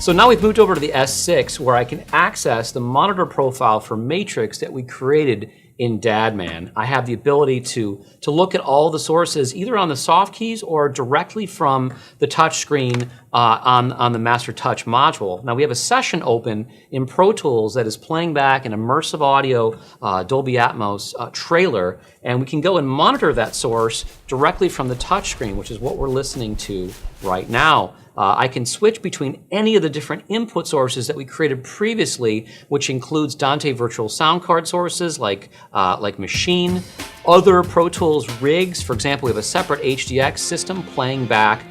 So now we've moved over to the S6 where I can access the monitor profile for Matrix that we created in Dadman. I have the ability to look at all the sources either on the soft keys or directly from the touch screen on the Master Touch module. Now we have a session open in Pro Tools that is playing back an immersive audio Dolby Atmos trailer, and we can go and monitor that source directly from the touch screen, which is what we're listening to right now. I can switch between any of the different input sources that we created previously, which includes Dante virtual sound card sources like Machine, other Pro Tools rigs. For example, we have a separate HDX system playing back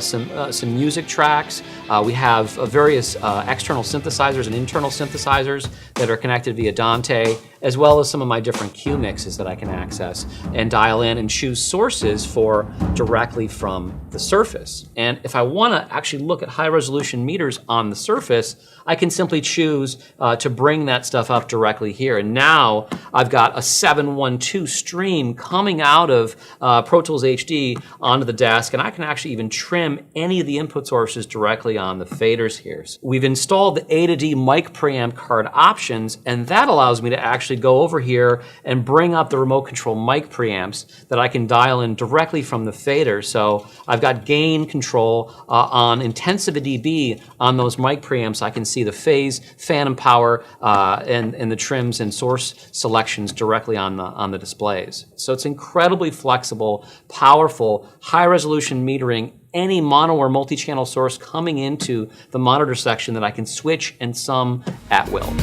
some music tracks. We have various external synthesizers and internal synthesizers that are connected via Dante, as well as some of my different cue mixes that I can access and dial in and choose sources for directly from the Surface. And if I want to actually look at high resolution meters on the Surface, I can simply choose to bring that stuff up directly here. And now I've got a 712 stream coming out of Pro Tools HD onto the desk, and I can actually even trim any of the input sources directly on the faders here. We've installed the A to D mic preamp card options, and that allows me to actually go over here and bring up the remote control mic preamps that I can dial in directly from the fader. So I've got gain control on Intensity dB on those mic preamps. I can see the phase, phantom power, and the trims and source selections directly on the displays. So it's incredibly flexible, powerful, high resolution metering, any mono or multi-channel source coming into the monitor section that I can switch and sum at will.